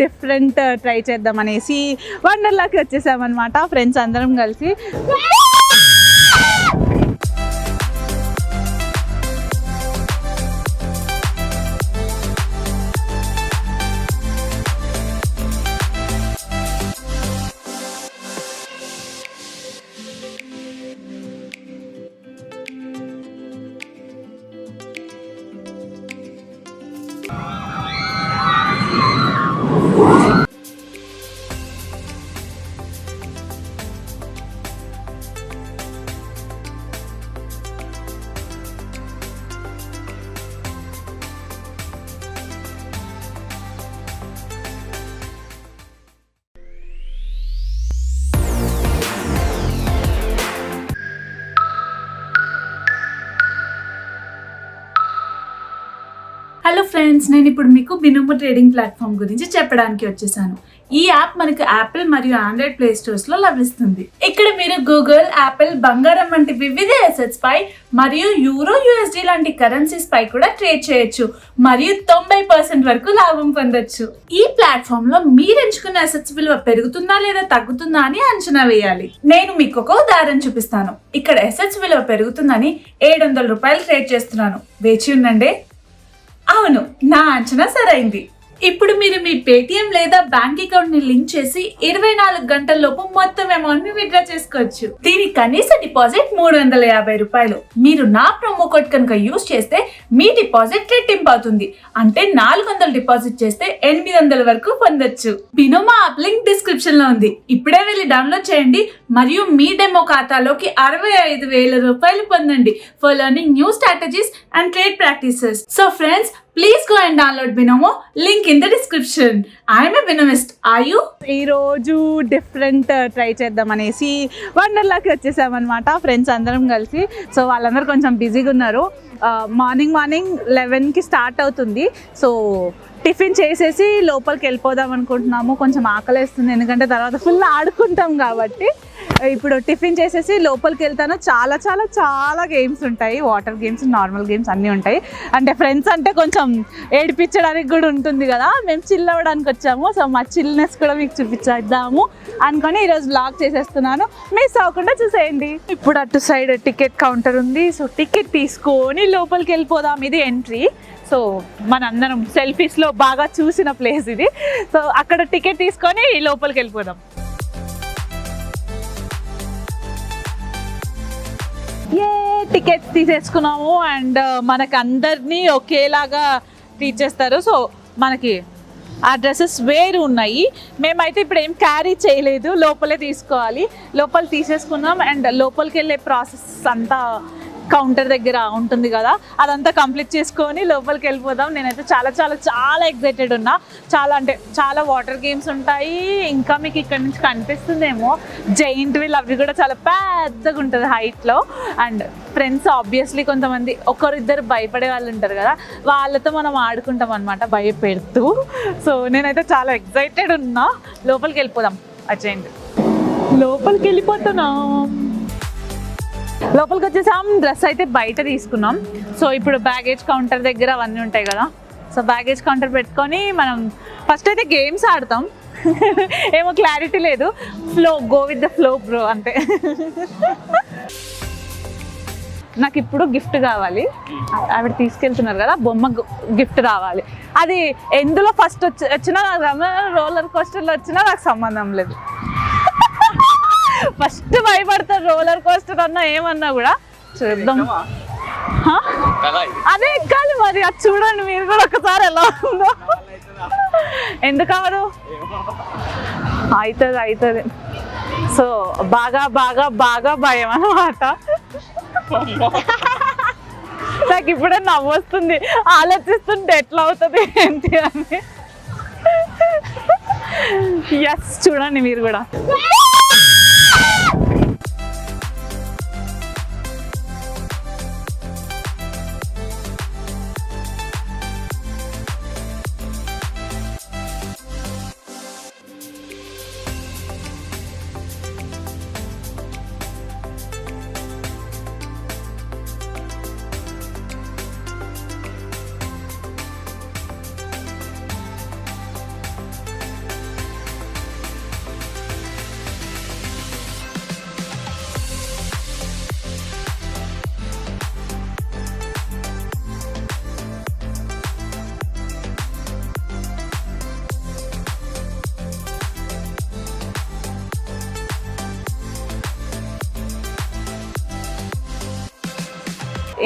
Different try చేద్దాం అనేసి వండర్లాకి వచ్చేసామన్నమాట friends అందరం కలిసి. హలో ఫ్రెండ్స్, నేను ఇప్పుడు మీకు బినోమో ట్రేడింగ్ ప్లాట్ఫామ్ గురించి చెప్పడానికి వచ్చేసాను. ఈ యాప్ మనకు యాపిల్ మరియు ఆండ్రాయిడ్ ప్లే స్టోర్స్ లో లభిస్తుంది. ఇక్కడ మీరు గూగుల్, యాపిల్, బంగారం వంటి వివిధ అసెట్స్ పై మరియు యూరో, యూఎస్డి లాంటి కరెన్సీస్ పై కూడా ట్రేడ్ చేయొచ్చు మరియు 90% వరకు లాభం పొందొచ్చు. ఈ ప్లాట్ఫామ్ లో మీరు ఎంచుకున్న అసెట్స్ విలువ పెరుగుతుందా లేదా తగ్గుతుందా అని అంచనా వేయాలి. నేను మీకు ఒక ఉదాహరణ చూపిస్తాను. ఇక్కడ అసెట్స్ విలువ పెరుగుతుందని 700 రూపాయలు ట్రేడ్ చేస్తున్నాను. వేచి ఉండండి. అవును, నా అంచనా సరైంది. ఇప్పుడు మీరు మీ పేటిఎం లేదా బ్యాంక్ అకౌంట్ ని లింక్ చేసి 24 గంటల్లోపు మొత్తం అమౌంట్ ని విత్డ్రా చేసుకోవచ్చు. దీని కనీస డిపాజిట్ 350 రూపాయలు. మీరు నా ప్రోమో కోడ్ కనుక యూజ్ చేస్తే మీ డిపాజిట్ రెట్టింపు అవుతుంది. అంటే 400 డిపాజిట్ చేస్తే 800 వరకు పొందొచ్చు. బినోమో యాప్ లింక్ డిస్క్రిప్షన్ లో ఉంది. ఇప్పుడే వెళ్ళి డౌన్లోడ్ చేయండి మరియు మీ డెమో ఖాతాలోకి 65,000 రూపాయలు పొందండి for learning new strategies and trade practices. So friends, please go and download Binomo. Link in the description. I am a Binomist. Are you? ఈ రోజు డిఫరెంట్ ట్రై చేద్దాం అనేసి వండర్లాకి వచ్చేసామన్నమాట ఫ్రెండ్స్ అందరం కలిసి. సో వాళ్ళందరూ కొంచెం బిజీగా ఉన్నారు. మార్నింగ్ 11కి స్టార్ట్ అవుతుంది. సో టిఫిన్ చేసేసి లోపలికి వెళ్ళిపోదాం అనుకుంటున్నాము. కొంచెం ఆకలేస్తుంది, ఎందుకంటే తర్వాత ఫుల్ ఆడుకుంటాం కాబట్టి. ఇప్పుడు టిఫిన్ చేసేసి లోపలికి వెళ్తాను. చాలా చాలా చాలా గేమ్స్ ఉంటాయి. వాటర్ గేమ్స్, నార్మల్ గేమ్స్ అన్నీ ఉంటాయి. అంటే ఫ్రెండ్స్ అంటే కొంచెం ఏడిపించడానికి కూడా ఉంటుంది కదా. మేము చిల్ అవ్వడానికి వచ్చాము. సో మా చిల్నెస్ కూడా మీకు చూపించేద్దాము అనుకొని ఈరోజు బ్లాగ్ చేసేస్తున్నాను. మిస్ అవ్వకుండా చూసేయండి. ఇప్పుడు అటు సైడ్ టికెట్ కౌంటర్ ఉంది. సో టికెట్ తీసుకొని లోపలికి వెళ్ళిపోదాం. ఇది ఎంట్రీ. సో మనందరం సెల్ఫీస్లో బాగా చూసిన ప్లేస్ ఇది. సో అక్కడ టికెట్ తీసుకొని లోపలికి వెళ్ళిపోదాం. టికెట్స్ తీసేసుకున్నాము అండ్ మనకు అందరినీ ఒకేలాగా ట్రీట్ చేస్తారు. సో మనకి ఆ డ్రెస్సెస్ వేరు ఉన్నాయి. మేమైతే ఇప్పుడు ఏం క్యారీ చేయలేదు, లోపలే తీసుకోవాలి. లోపల తీసేసుకున్నాం అండ్ లోపలికి వెళ్ళే ప్రాసెస్ అంతా కౌంటర్ దగ్గర ఉంటుంది కదా, అదంతా కంప్లీట్ చేసుకొని లోపలికి వెళ్ళిపోదాం. నేనైతే చాలా చాలా చాలా ఎక్సైటెడ్ ఉన్నా. చాలా అంటే చాలా వాటర్ గేమ్స్ ఉంటాయి. ఇంకా మీకు ఇక్కడ నుంచి కనిపిస్తుందేమో జైంట్ వీల్, అవి కూడా చాలా పెద్దగా ఉంటుంది హైట్లో. అండ్ ఫ్రెండ్స్ ఆబ్వియస్లీ కొంతమంది ఒకరిద్దరు భయపడే వాళ్ళు ఉంటారు కదా, వాళ్ళతో మనం ఆడుకుంటాం అనమాట భయపెడుతూ. సో నేనైతే చాలా ఎక్సైటెడ్ ఉన్నా. లోపలికి వెళ్ళిపోదాం. అచ్చేయండి, లోపలికి వెళ్ళిపోతున్నాం. లోపలికి వచ్చేసాం. డ్రెస్ అయితే బయట తీసుకున్నాం. సో ఇప్పుడు బ్యాగేజ్ కౌంటర్ దగ్గర అవన్నీ ఉంటాయి కదా. సో బ్యాగేజ్ కౌంటర్ పెట్టుకొని మనం ఫస్ట్ అయితే గేమ్స్ ఆడతాం. ఏమో క్లారిటీ లేదు. Go with the flow bro అంతే. నాకు ఇప్పుడు గిఫ్ట్ కావాలి. ఆవిడ తీసుకెళ్తున్నారు కదా, బొమ్మ గిఫ్ట్ రావాలి. అది ఎందులో ఫస్ట్ వచ్చినా రోలర్ కోస్టర్లో వచ్చినా నాకు సంబంధం లేదు. ఫస్ట్ భయపడతారు రోలర్ కోస్టర్ అన్నా ఏమన్నా కూడా. చూద్దాం. అదే ఎక్కాలి మరి. అది చూడండి మీరు కూడా ఒకసారి ఎలా ఉందో. ఎందుకు అవరు? అవుతుంది. సో బాగా బాగా బాగా భయం అన్నమాట. నాకు ఇప్పుడే నవ్వు వస్తుంది ఆలోచిస్తుంటే ఎట్లా అవుతుంది ఏంటి అని. ఎస్, చూడండి మీరు కూడా.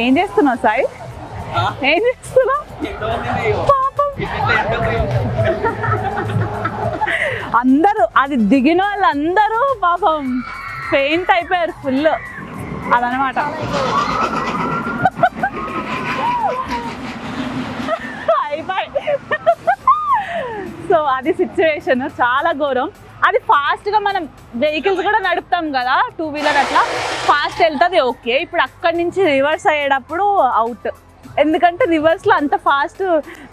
ఏం చేస్తున్నావు సాయి? ఏం చేస్తున్నావు? పాపం అందరూ అది దిగిన వాళ్ళందరూ పాపం పెయింట్ అయిపోయారు ఫుల్. అదనమాట. అయిపోయి సో అది సిచ్యువేషన్ చాలా ఘోరం. అది ఫాస్ట్గా మనం వెహికల్స్ కూడా నడుపుతాం కదా, 2 వీలర్ అట్లా ఫాస్ట్ వెళ్తుంది ఓకే. ఇప్పుడు అక్కడి నుంచి రివర్స్ అయ్యేటప్పుడు అవుట్. ఎందుకంటే రివర్స్లో అంత ఫాస్ట్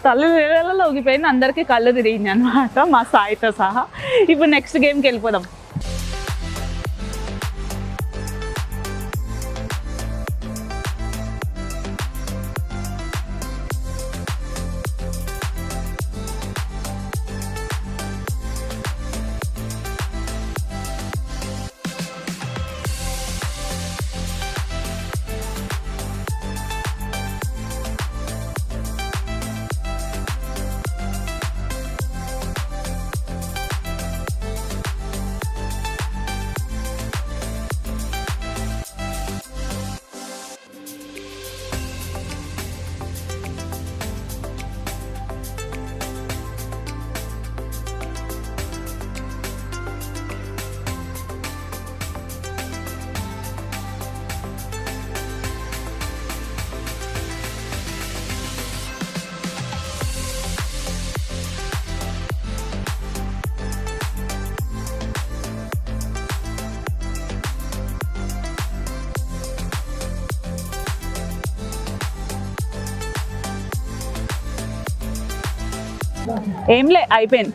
తల్లి నీళ్ళలో ఊగిపోయింది, అందరికీ కళ్ళు తిరిగింది అనమాట, మా సాయితో సహా. ఇప్పుడు నెక్స్ట్ గేమ్కి వెళ్ళిపోదాం. ఏంలే అయిపోయింది.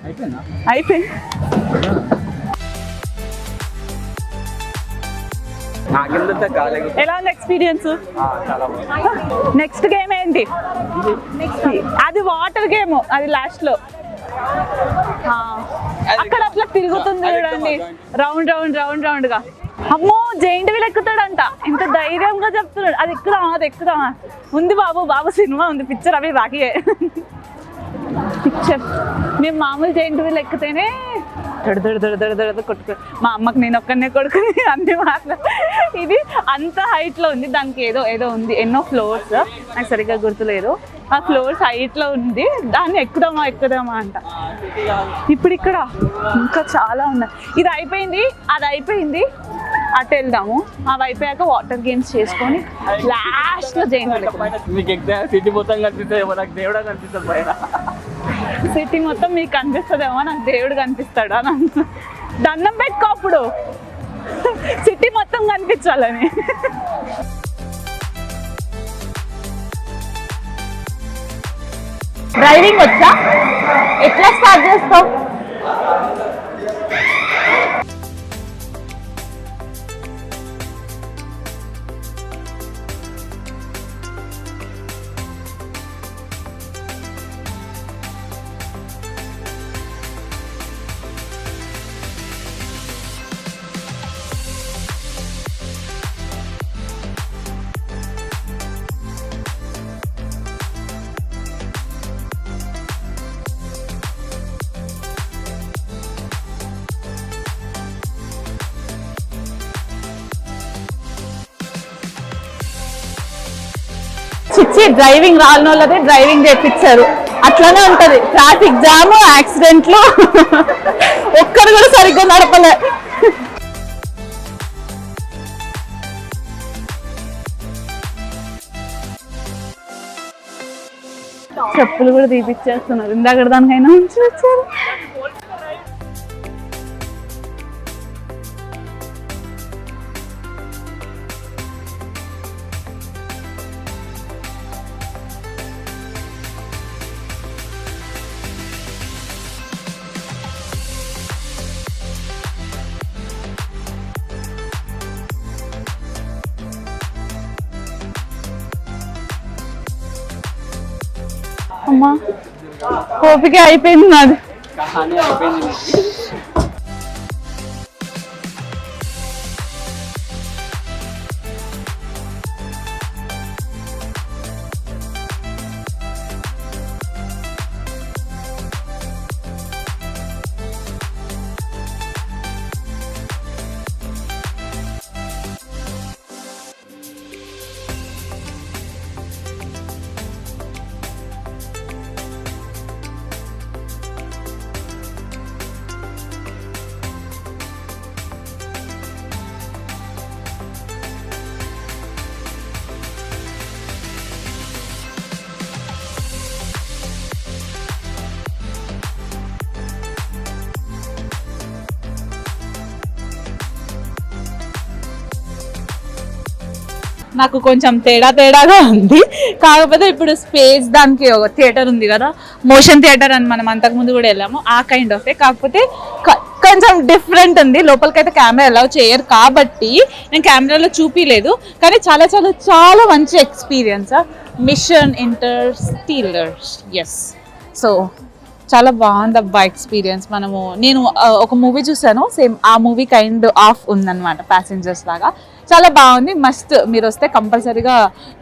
ఎలా ఉంది ఎక్స్పీరియన్స్? నెక్స్ట్ గేమ్ ఏంటి? అది వాటర్ గేమ్, అది లాస్ట్ లో అక్కడ అట్లా తిరుగుతుంది చూడండి, రౌండ్ రౌండ్ రౌండ్ రౌండ్ గా. అమ్మో జైంట్ వీల్ ఎక్కుతాడంట, ఇంత ధైర్యంగా చెప్తున్నాడు. అది ఎక్కుదామా ఉంది బాబు, సినిమా ఉంది, పిక్చర్ అవి రాకియే పిక్చర్. మేము మామూలు జైంట్ వీల్ ఎక్కితేనే దొడ కొట్టుకు, మా అమ్మకి నేను ఒక్కనే కొడుకుని అన్ని మాటలు. ఇది అంత హైట్లో ఉంది, దానికి ఏదో ఉంది, ఎన్నో ఫ్లోర్స్, నాకు సరిగ్గా గుర్తులేదు. ఆ ఫ్లోర్స్ హైట్లో ఉంది, దాన్ని ఎక్కుదామా అంట. ఇప్పుడు ఇక్కడ ఇంకా చాలా ఉన్నాయి. ఇది అయిపోయింది, అది అయిపోయింది, అటు వెళ్దాము. అవి అయిపోయాక వాటర్ గేమ్స్ చేసుకొని లాస్ట్లో జైన్ సిటీ మొత్తం కనిపిస్తుంది, నాకు దేవుడా కనిపిస్తుంది పైన. సిటీ మొత్తం మీకు కనిపిస్తుందేమో, నాకు దేవుడు కనిపిస్తాడు అని దండం పెట్టుకో అప్పుడు, సిటీ మొత్తం కనిపించాలని. డ్రైవింగ్ వచ్చా? ఎట్లా స్టార్ట్ చేస్తావు? చిచ్చి డ్రైవింగ్ రాని వాళ్ళదే డ్రైవింగ్ చేపించారు, అట్లానే ఉంటది. ట్రాఫిక్ జామ్, యాక్సిడెంట్లు, ఒక్కరు కూడా సరిగ్గా నడపలే. చెప్పులు కూడా తీపిచ్చేస్తున్నారు, ఇందాక దానికైనా ఉంచి వచ్చారు. అమ్మా ఓపిక అయిపోయింది నాది. నాకు కొంచెం తేడాగా ఉంది. కాకపోతే ఇప్పుడు స్పేస్ దానికి ఒక థియేటర్ ఉంది కదా, మోషన్ థియేటర్ అని మనం అంతకుముందు కూడా వెళ్ళాము, ఆ కైండ్ ఆఫ్ కాకపోతే కొంచెం డిఫరెంట్ ఉంది. లోపలికైతే కెమెరా అలౌ చేయరు కాబట్టి నేను కెమెరాలో చూపించలేదు, కానీ చాలా చాలా చాలా మంచి experience. Mission interstellar, yes. So చాలా బాగుంది అబ్బా ఎక్స్పీరియన్స్. నేను ఒక మూవీ చూసాను, సేమ్ ఆ మూవీ కైండ్ ఆఫ్ ఉందన్నమాట, ప్యాసింజర్స్ లాగా. చాలా బాగుంది, మస్ట్. మీరు వస్తే కంపల్సరీగా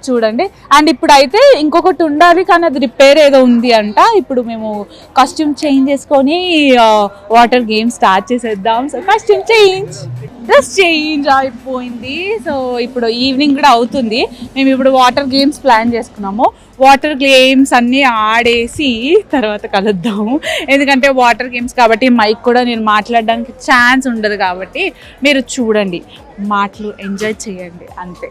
చూడండి. అండ్ ఇప్పుడైతే ఇంకొకటి ఉండాలి, కానీ అది రిపేర్ ఏదో ఉంది అంట. ఇప్పుడు మేము కాస్ట్యూమ్ చేంజ్ చేసుకొని వాటర్ గేమ్ స్టార్ట్ చేసేద్దాం. సో కాస్ట్యూమ్ చేంజ్ అయిపోయింది. సో ఇప్పుడు ఈవినింగ్ కూడా అవుతుంది. మేము ఇప్పుడు వాటర్ గేమ్స్ ప్లాన్ చేసుకున్నాము. వాటర్ గేమ్స్ అన్నీ ఆడేసి తర్వాత కలుద్దాము. ఎందుకంటే వాటర్ గేమ్స్ కాబట్టి మైక్ కూడా నేను మాట్లాడడానికి ఛాన్స్ ఉండదు, కాబట్టి మీరు చూడండి, మాటలు ఎంజాయ్ చేయండి అంతే.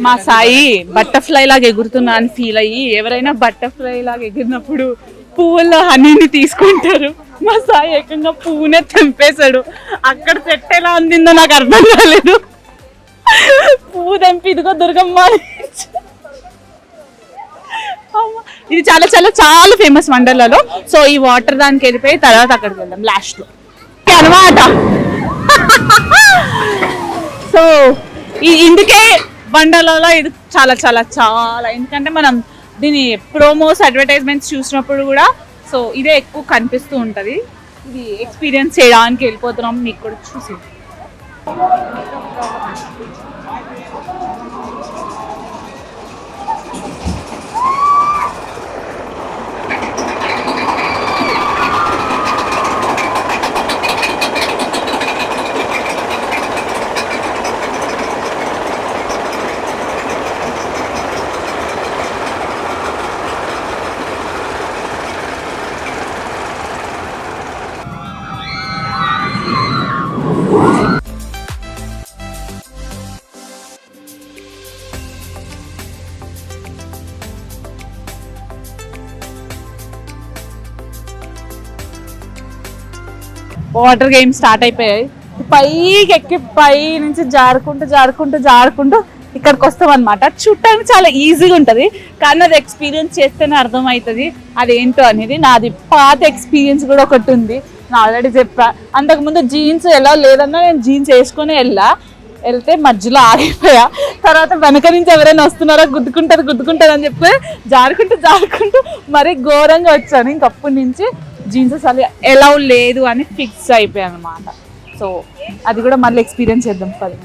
మా సాయి బటర్ఫ్లై లాగా ఎగురుతున్నా అని ఫీల్ అయ్యి, ఎవరైనా బటర్ఫ్లై లాగా ఎగిరినప్పుడు పువ్వుల్లో హనీని తీసుకుంటారు. మా సాయి ఏకంగా పువ్వునే తెంపేశాడు. అక్కడ చెట్టు ఎలా అందిందో నాకు అర్థం కాలేదు. పువ్వు తెంపి ఇదిగో దుర్గమ్మ. ఇది చాలా చాలా చాలా ఫేమస్ వండర్లలో. సో ఈ వాటర్ దానికి వెళ్ళిపోయి తర్వాత అక్కడికి వెళ్దాం లాస్ట్ లో అనమాట. సో ఇందుకే వండర్లలో ఇది చాలా చాలా చాలా, ఎందుకంటే మనం దీని ప్రోమోస్ అడ్వర్టైజ్మెంట్స్ చూసినప్పుడు కూడా సో ఇదే ఎక్కువ కనిపిస్తూ ఉంటుంది. ఇది ఎక్స్పీరియన్స్ చేయడానికి వెళ్ళిపోతున్నాం, మీకు కూడా చూసి. వాటర్ గేమ్స్ స్టార్ట్ అయిపోయాయి. పైకి ఎక్కి పై నుంచి జారుకుంటూ ఇక్కడికి వస్తాం అనమాట. చూడటానికి చాలా ఈజీగా ఉంటుంది, కానీ అది ఎక్స్పీరియన్స్ చేస్తేనే అర్థమవుతుంది అదేంటో అనేది. నాది పాత ఎక్స్పీరియన్స్ కూడా ఒకటి ఉంది, నేను ఆల్రెడీ చెప్పా. అంతకుముందు జీన్స్ ఎలా లేదన్నా నేను జీన్స్ వేసుకొని వెళ్తే మధ్యలో ఆగిపోయా. తర్వాత వెనక నుంచి ఎవరైనా వస్తున్నారో గుద్దుకుంటారు అని చెప్పి జారుకుంటూ మరీ ఘోరంగా వచ్చాను. ఇంకప్పటి నుంచి జీన్స్ అసలు ఎలా లేదు అని ఫిక్స్ అయిపోయాను అనమాట. సో అది కూడా మళ్ళీ ఎక్స్పీరియన్స్ చేద్దాం పది.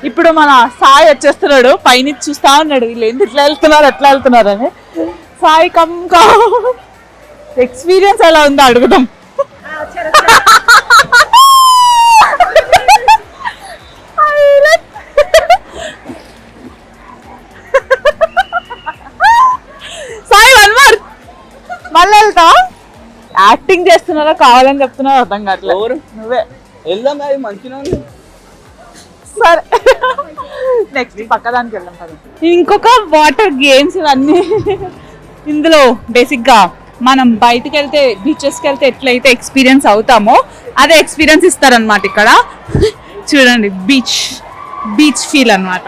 ఇప్పుడు మన సాయి వచ్చేస్తున్నాడు, పైన చూస్తా ఉన్నాడు వీళ్ళు ఎందుకు ఎట్లా వెళ్తున్నారు అని. సాయి కమ్ ఎక్స్పీరియన్స్ ఎలా ఉందో అడుగుదాం. సాయి వన్ మోర్, మళ్ళీ వెళ్తా. యాక్టింగ్ చేస్తున్నారా కావాలని చెప్తున్నారా అర్థం కావట్లేదు. నువ్వే వెళ్దాం, అది మంచిగా ఉంది. సరే నెక్స్ట్ పక్కదానికి వెళ్దాం కదా. ఇంకొక వాటర్ గేమ్స్ ఇవన్నీ. ఇందులో బేసిక్గా మనం బయటకు వెళ్తే బీచెస్కి వెళ్తే ఎట్లయితే ఎక్స్పీరియన్స్ అవుతామో అదే ఎక్స్పీరియన్స్ ఇస్తారనమాట ఇక్కడ. చూడండి బీచ్ ఫీల్ అన్నమాట.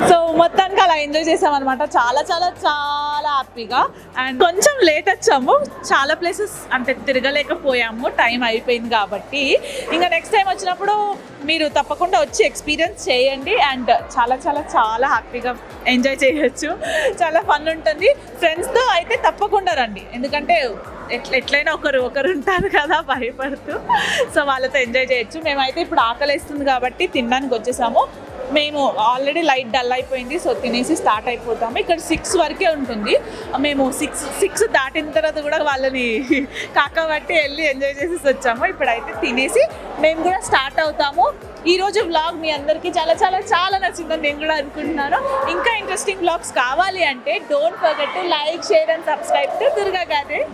సో మొత్తానికి అలా ఎంజాయ్ చేసామన్నమాట. చాలా చాలా చాలా హ్యాపీగా. అండ్ కొంచెం లేట్ వచ్చాము, చాలా ప్లేసెస్ అంటే తిరగలేకపోయాము, టైం అయిపోయింది కాబట్టి. ఇంకా నెక్స్ట్ టైం వచ్చినప్పుడు మీరు తప్పకుండా వచ్చి ఎక్స్పీరియన్స్ చేయండి. అండ్ చాలా చాలా చాలా హ్యాపీగా ఎంజాయ్ చేయొచ్చు, చాలా ఫన్ ఉంటుంది. ఫ్రెండ్స్తో అయితే తప్పకుండా రండి, ఎందుకంటే ఎట్లయినా ఒకరు ఉంటారు కదా భయపడుతూ. సో వాళ్ళతో ఎంజాయ్ చేయొచ్చు. మేమైతే ఇప్పుడు ఆకలిస్తుంది కాబట్టి తినడానికి వచ్చేసాము. మేము ఆల్రెడీ లైట్ డల్ అయిపోయింది, సో తినేసి స్టార్ట్ అయిపోతాము. ఇక్కడ 6 వరకే ఉంటుంది. మేము సిక్స్ దాటిన తర్వాత కూడా వాళ్ళని కాకబట్టి వెళ్ళి ఎంజాయ్ చేసేసి వచ్చాము. ఇప్పుడైతే తినేసి మేము కూడా స్టార్ట్ అవుతాము. ఈరోజు వ్లాగ్ మీ అందరికీ చాలా చాలా చాలా నచ్చిందని నేను కూడా అనుకుంటున్నాను. ఇంకా ఇంట్రెస్టింగ్ వ్లాగ్స్ కావాలి అంటే don't forget to like, share and subscribe to Durga garden.